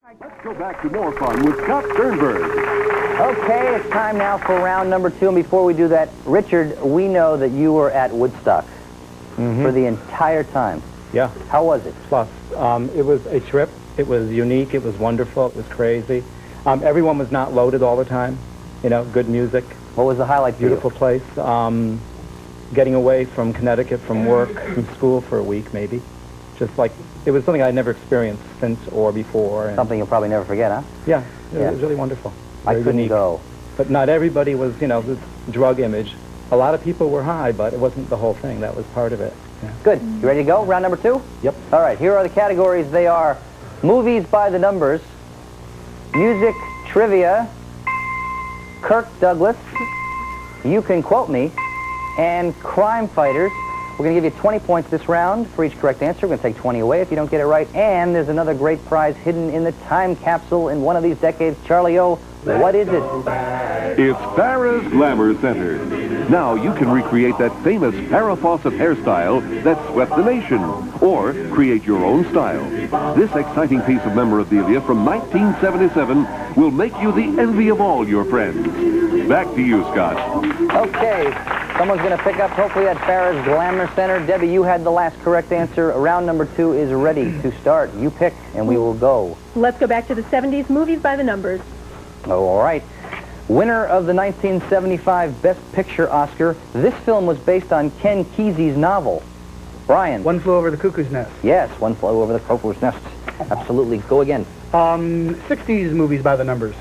Let's go back to more fun with Scott Sternberg. Okay, it's time now for round number 2, and before we do that, Richard, we know that you were at Woodstock for the entire time. Yeah. How was it? Plus, it was a trip. It was unique. It was wonderful. It was crazy. Everyone was not loaded all the time. You know, good music. What was the highlight for you? Beautiful place. Getting away from Connecticut, from work, from school for a week, maybe. Just like, it was something I'd never experienced since or before. And Something you'll probably never forget, huh? yeah, it Yeah. was really wonderful. I Very couldn't unique. go. But not everybody was, you know, this drug image. A lot of people were high, but it wasn't the whole thing. That was part of it. Yeah. Good. You ready to go? Round number 2? Yep. All right, here are the categories. They are movies by the numbers, music trivia, Kirk Douglas, you can quote me, and crime fighters. We're going to give you 20 points this round for each correct answer. We're going to take 20 away if you don't get it right. And there's another great prize hidden in the time capsule in one of these decades. Charlie O, what is it? It's Farrah's Glamour Center. Now you can recreate that famous Farrah Fawcett hairstyle that swept the nation, or create your own style. This exciting piece of memorabilia from 1977 will make you the envy of all your friends. Back to you, Scott. Okay, someone's going to pick up, hopefully, at Farrah's Glamour Center. Debbie, you had the last correct answer. Round number 2 is ready to start. You pick, and we will go. Let's go back to the 70s, movies by the numbers. Oh, all right. Winner of the 1975 Best Picture Oscar, this film was based on Ken Kesey's novel. Brian. One Flew Over the Cuckoo's Nest. Yes, One Flew Over the Cuckoo's Nest. Absolutely. Go again. 60s movies by the numbers.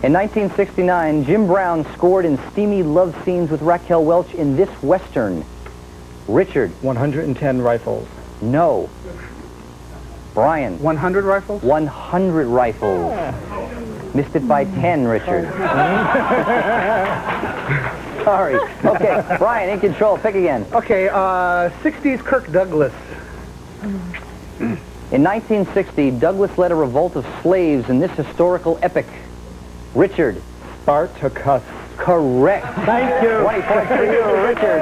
In 1969, Jim Brown scored in steamy love scenes with Raquel Welch in this Western. Richard. 110 rifles. No. Brian. 100 rifles? 100 rifles. Missed it by 10, Richard. Sorry. Okay, Brian, in control. Pick again. Okay, 60s Kirk Douglas. In 1960, Douglas led a revolt of slaves in this historical epic. Richard. Spartacus. Correct. Thank you. 20 points for you, Richard.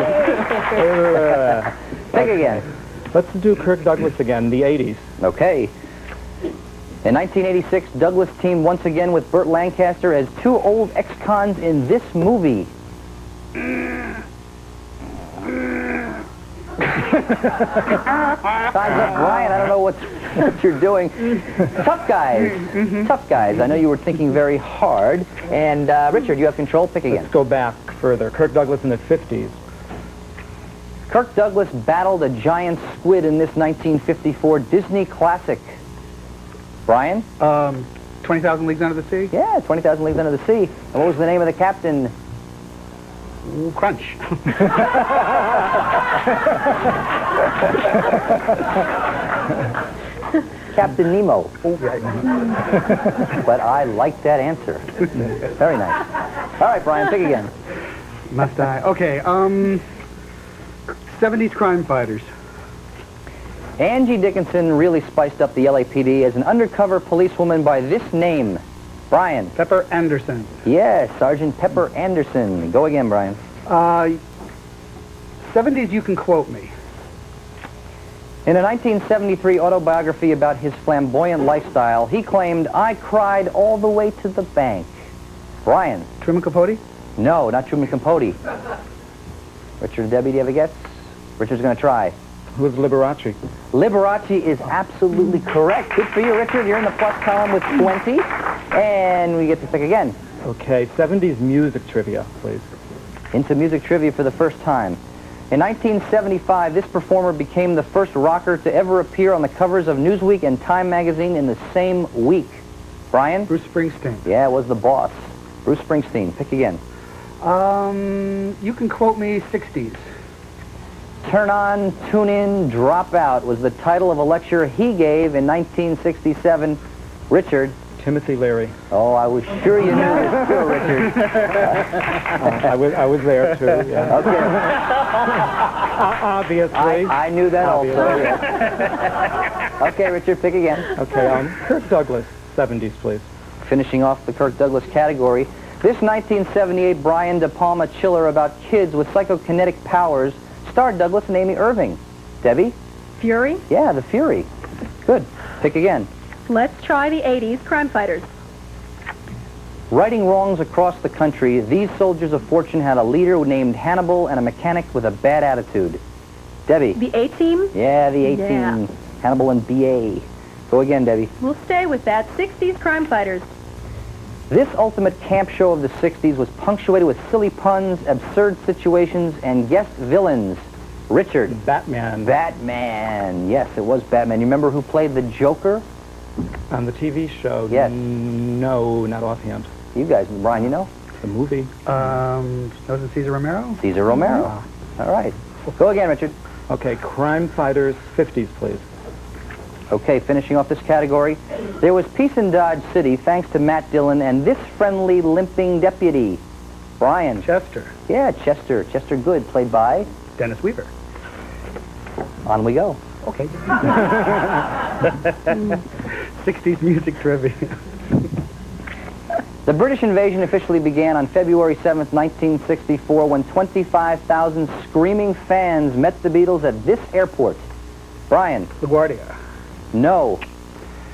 Pick again. Let's do Kirk Douglas again, the 80s. Okay. In 1986, Douglas teamed once again with Burt Lancaster as two old ex-cons in this movie. Time's up, Brian. I don't know what you're doing. Tough Guys. Tough Guys. I know you were thinking very hard. And, Richard, you have control. Pick again. Let's go back further. Kirk Douglas in the 50s. Kirk Douglas battled a giant squid in this 1954 Disney classic. Brian? 20,000 Leagues Under the Sea? Yeah, 20,000 Leagues Under the Sea. And what was the name of the captain? Ooh, Crunch. Captain Nemo. Okay. But I like that answer. Very nice. All right, Brian, pick again. Must I? Okay, 70s crime fighters. Angie Dickinson really spiced up the LAPD as an undercover policewoman by this name. Brian. Pepper Anderson. Yes, Sergeant Pepper Anderson. Go again, Brian. 70s You Can Quote Me. In a 1973 autobiography about his flamboyant lifestyle, he claimed, "I cried all the way to the bank." Brian. Truman Capote? No, not Truman Capote. Richard and Debbie, do you have a guess? Richard's going to try. Who's Liberace? Liberace is absolutely correct. Good for you, Richard. You're in the plus column with 20. And we get to pick again. Okay, 70s music trivia, please. Into music trivia for the first time. In 1975, this performer became the first rocker to ever appear on the covers of Newsweek and Time magazine in the same week. Brian? Bruce Springsteen. Yeah, it was the boss. Bruce Springsteen. Pick again. You Can Quote Me 60s. Turn On, Tune In, Drop Out was the title of a lecture he gave in 1967. Richard. Timothy Leary. Oh, I was sure you knew this too, Richard. I was there, too. Yeah. Okay. Obviously. I knew that Obviously. also. Yeah. Okay, Richard, pick again. Okay, Kirk Douglas, 70s, please. Finishing off the Kirk Douglas category, this 1978 Brian De Palma chiller about kids with psychokinetic powers starred Douglas and Amy Irving. Debbie? Fury? Yeah, The Fury. Good. Pick again. Let's try the 80s crime fighters. Righting wrongs across the country, these soldiers of fortune had a leader named Hannibal and a mechanic with a bad attitude. Debbie. The A-Team? Yeah, the A-Team. Yeah. Hannibal and B.A. Go again, Debbie. We'll stay with that. 60s crime fighters. This ultimate camp show of the 60s was punctuated with silly puns, absurd situations, and guest villains. Richard. Batman. Batman. Yes, it was Batman. You remember who played the Joker? On the TV show? Yes. No, not offhand. You guys, Brian, you know? The movie. Was it Cesar Romero? Cesar Romero. All right. Go again, Richard. Okay, crime fighters, 50s, please. Okay, finishing off this category. There was peace in Dodge City thanks to Matt Dillon and this friendly, limping deputy. Brian. Chester. Yeah, Chester. Chester Good, played by... Dennis Weaver. On we go. Okay. 60s music trivia. The British invasion officially began on February 7th, 1964, when 25,000 screaming fans met the Beatles at this airport. Brian. LaGuardia. No.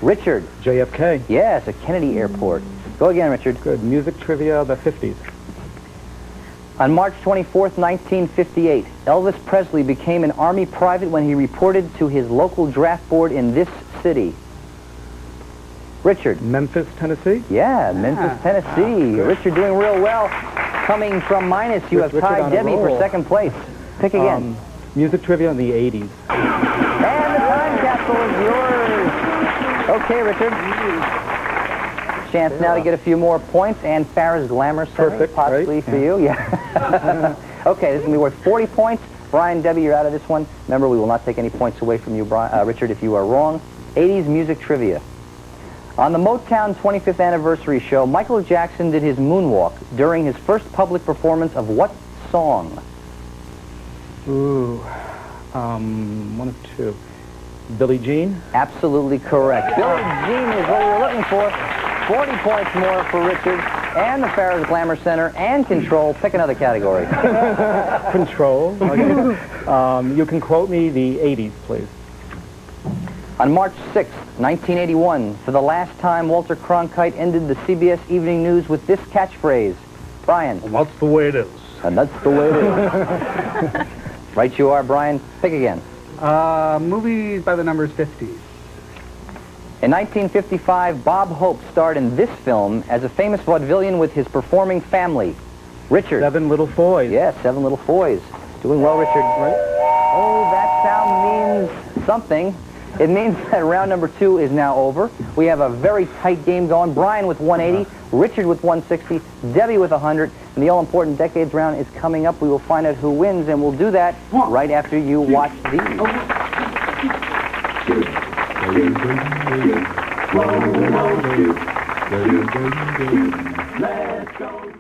Richard. JFK. Yes, at Kennedy Airport. Go again, Richard. Good. Music trivia, the 50s. On March 24th, 1958, Elvis Presley became an Army private when he reported to his local draft board in this city. Richard. Memphis, Tennessee. Yeah, Memphis, Tennessee. Richard doing real well. Coming from minus, you have Richard tied on a Debbie for roll. second place. Pick again. Music trivia in the 80s. And the time capsule is yours. Okay, Richard. Chance now to get a few more points, and Farrah's Glamour Center, Perfect, possibly right? for you. Yeah. Okay, this is going to be worth 40 points. Brian, Debbie, you're out of this one. Remember, we will not take any points away from you, Richard, if you are wrong. 80s music trivia. On the Motown 25th anniversary show, Michael Jackson did his moonwalk during his first public performance of what song? Ooh. One of two. Billie Jean. Absolutely correct. Billie Jean is what we were looking for. 40 points more for Richard and the Farrah's Glamour Center and Control. Pick another category. Control. Okay. You can quote me the 80s, please. On March 6, 1981, for the last time, Walter Cronkite ended the CBS Evening News with this catchphrase. Brian. Well, that's the way it is. And that's the way it is. Right you are, Brian. Pick again. Movies by the numbers 50s. In 1955, Bob Hope starred in this film as a famous vaudevillian with his performing family. Richard. Seven Little Foys. Yes, Seven Little Foys. Doing well, Richard. Right? Oh, that sound means something. It means that round number 2 is now over. We have a very tight game going. Brian with 180, Richard with 160, Debbie with 100, and the all-important decades round is coming up. We will find out who wins, and we'll do that right after you watch these. Let's go.